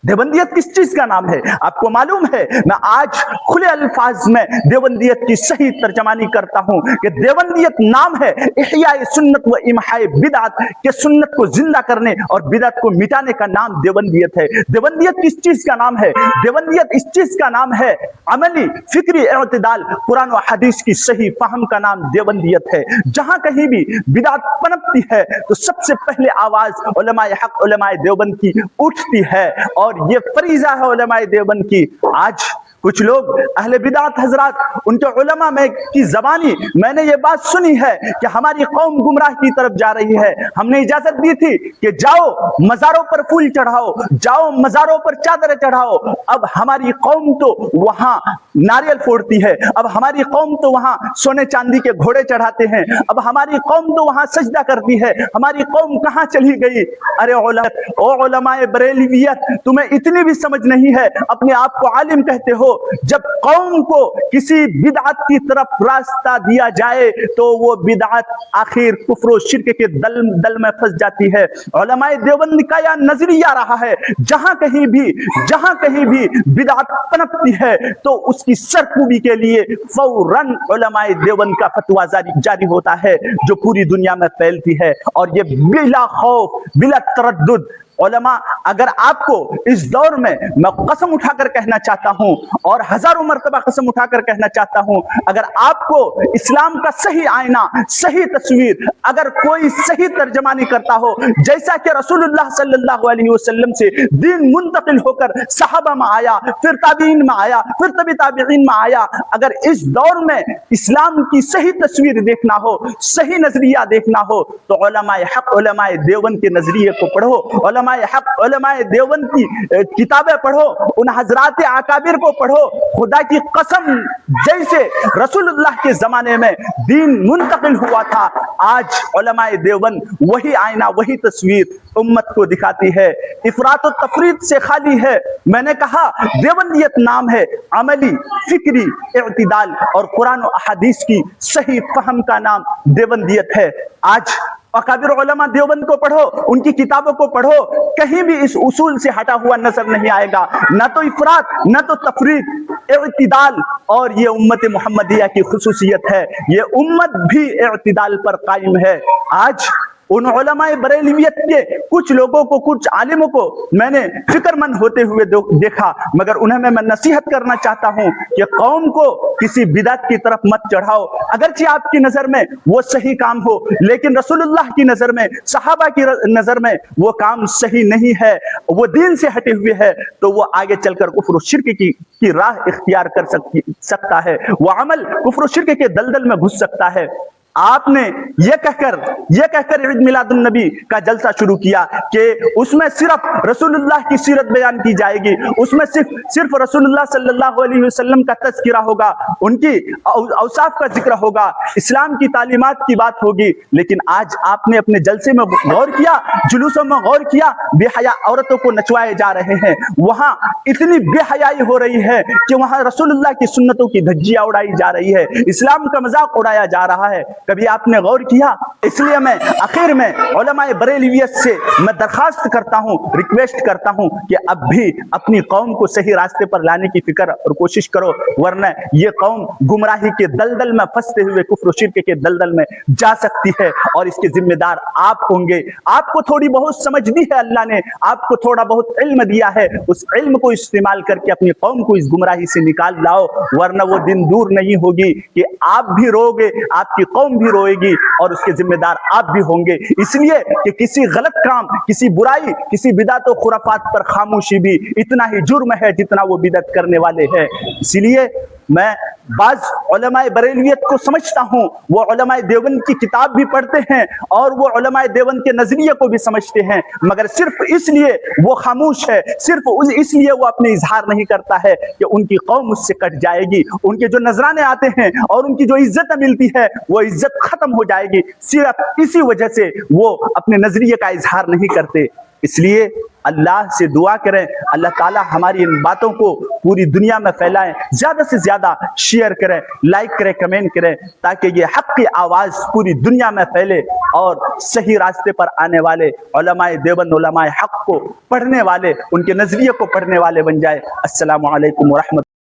देवबंदियत किस चीज का नाम है आपको मालूम है? मैं आज खुले अल्फाज में देवबंदियत की सही तर्जमानी करता हूं कि देवबंदियत नाम है इह्याए सुन्नत व इम्हाए बिदअत, के सुन्नत को जिंदा करने और बिदअत को मिटाने का नाम देवबंदियत है। देवबंदियत किस चीज का नाम है? देवबंदियत इस चीज का नाम है अमली फिक्री इत्तिदाल, कुरान व हदीस की सही फहम का नाम देवबंदियत है। जहां कहीं भी बिदअत पनपती है तो सबसे पहले आवाज उलमाए हक उलमाए देवबंद की उठती है और ये फरीजा है उलमाए देवबंद की। आज कुछ लोग अहले बिदात हजरात, उनके उलमा में की जबानी मैंने ये बात सुनी है कि हमारी कौम गुमराह की तरफ जा रही है। हमने इजाजत दी थी कि जाओ मजारों पर फूल चढ़ाओ, जाओ मजारों पर चादर चढ़ाओ। अब हमारी कौम तो वहां नारियल फोड़ती है, अब हमारी कौम तो वहां सोने चांदी के घोड़े चढ़ाते हैं, अब हमारी कौम तो वहां सजदा करती है। हमारी कौम कहां चली गई? अरे उलमाए बरेलवियत, तुम्हें इतनी भी समझ नहीं है, अपने आप को आलिम कहते हो। जब कौम को किसी बिदअत की तरफ रास्ता दिया जाए तो वो बिदअत आखिर कुफ्र और शिर्क के दल में फंस जाती है। उलमाए देवबंद का यह नजरिया रहा है, जहां कहीं भी बिदअत पनपती है तो उसकी सरकूबी के लिए फौरन उलमाए देवबंद का फतवा जारी होता है जो पूरी दुनिया में फैलती है। और ये बिला खौफ बिला तरद्दुद उलमा, अगर आपको इस दौर में मैं कसम उठाकर कहना चाहता हूं और हजारों मर्तबा कसम उठाकर कहना चाहता हूं, अगर आपको इस्लाम का सही आईना, सही तस्वीर अगर कोई सही तर्जमानी करता हो, जैसा कि रसूलुल्लाह सल्लल्लाहु अलैहि वसल्लम से दीन मुंतकिल होकर सहाबा में आया, फिर ताबीन में आया, फिर तबी ताबीन में आया, अगर इस दौर में इस्लाम की सही तस्वीर देखना हो, सही नजरिया देखना हो तो उलमाए हक उलमाए देवबंद के नजरिए को पढ़ो, उलमाए हक उलमाए देवबंद की किताबें पढ़ो, उन हजरात अकाबिर को पढ़ो। खुदा की कसम, जैसे रसूलुल्लाह के जमाने में दीन मुंतकिल हुआ था, आज उलमाए देवबंद वही आईना, वही तस्वीर उम्मत को दिखाती है। इफरात और तफरीद से खाली है। मैंने कहा देवबंदियत नाम है अमली फिक्री इत्तिदाल और कुरान और हदीस की सही फहम का नाम देवबंदियत है। आज अकाबिर उलमा देवबंद को पढ़ो, उनकी किताबों को पढ़ो, कहीं भी इस उसूल से हटा हुआ नजर नहीं आएगा, न तो इफरात न तो तफरीद, इत्तिदाल। और ये उम्मत मुहम्मदिया की खुसूसियत है, ये उम्मत भी इत्तिदाल पर कायम है। आज उन उलमाए बरेलवियत के कुछ लोगों को, कुछ आलिमों को मैंने फिक्रमंद होते हुए देखा, मगर उन्हें मैं नसीहत करना चाहता हूं कि कौम को किसी बिदअत की तरफ मत चढ़ाओ। अगरचे आपकी नजर में वो सही काम हो, लेकिन रसूलुल्लाह की नजर में, सहाबा की नजर में वो काम सही नहीं है, वो दीन से हटे हुए है, तो वो आगे चलकर कुफ्र और शिर्क की राह इख्तियार कर सकता है, वो अमल कुफ्र और शिर्क के दलदल में घुस सकता है। आपने ये कहकर ईद मिलादुन नबी का जलसा शुरू किया कि उसमें सिर्फ रसूलुल्लाह की सीरत बयान की जाएगी, उसमें सिर्फ रसूलुल्लाह सल्लल्लाहु अलैहि वसल्लम का तज़किरा होगा, उनकी औसाफ का जिक्र होगा, इस्लाम की तालीमात की बात होगी। लेकिन आज आपने अपने जलसे में गौर किया, जुलूसों में गौर किया, बेहया औरतों को नचवाए जा रहे हैं, वहां इतनी बेहयाई हो रही है कि वहां रसूलुल्लाह की सुन्नतों की धज्जियां उड़ाई जा रही है, इस्लाम का मजाक उड़ाया जा रहा है। कभी आपने गौर किया? इसलिए मैं आखिर में उलमाए बरेलवियत से मैं दरखास्त करता हूं, रिक्वेस्ट करता हूं कि अब भी अपनी कौम को सही रास्ते पर लाने की फिक्र और कोशिश करो, वरना ये कौम गुमराही के दलदल में फंसते हुए कुफ्र शिर्क के दलदल में जा सकती है और इसके जिम्मेदार आप होंगे। आपको थोड़ी बहुत समझ दी है अल्लाह ने, आपको थोड़ा बहुत इल्म दिया है, उस इल्म को इस्तेमाल करके अपनी कौम को इस गुमराही से निकाल लाओ, वरना वो दिन दूर नहीं होगी कि आप भी रोगे, आपकी कौम भी रोएगी और उसके जिम्मेदार आप भी होंगे। इसलिए कि किसी गलत काम, किसी बुराई, किसी बिदअत और खुराफात पर खामोशी भी इतना ही जुर्म है जितना वो बिदअत करने वाले हैं। इसलिए मैं बाज उलमाए बरेलवियत को समझता हूं, वो उलमाए देवबंद की किताब भी पढ़ते हैं और वो उलमाए देवबंद के नजरिए को भी समझते हैं, मगर सिर्फ इसलिए वो खामोश है, सिर्फ इसलिए वो अपने इजहार नहीं करता है कि उनकी कौम उससे कट जाएगी, उनके जो नजराने आते हैं और उनकी जो इज्जत मिलती है वो इज्जत खत्म हो जाएगी। सिर्फ इसी वजह से वो अपने नजरिए का इजहार नहीं करते। اس لیے اللہ سے دعا کریں اللہ تعالیٰ ہماری ان باتوں کو پوری دنیا میں پھیلائیں، زیادہ سے زیادہ شیئر کریں، لائک کریں، کمنٹ کریں، تاکہ یہ حق کی آواز پوری دنیا میں پھیلے اور صحیح راستے پر آنے والے علماء دیوبند، علماء حق کو پڑھنے والے، ان کے نظریے کو پڑھنے والے بن جائے۔ السلام علیکم ورحمۃ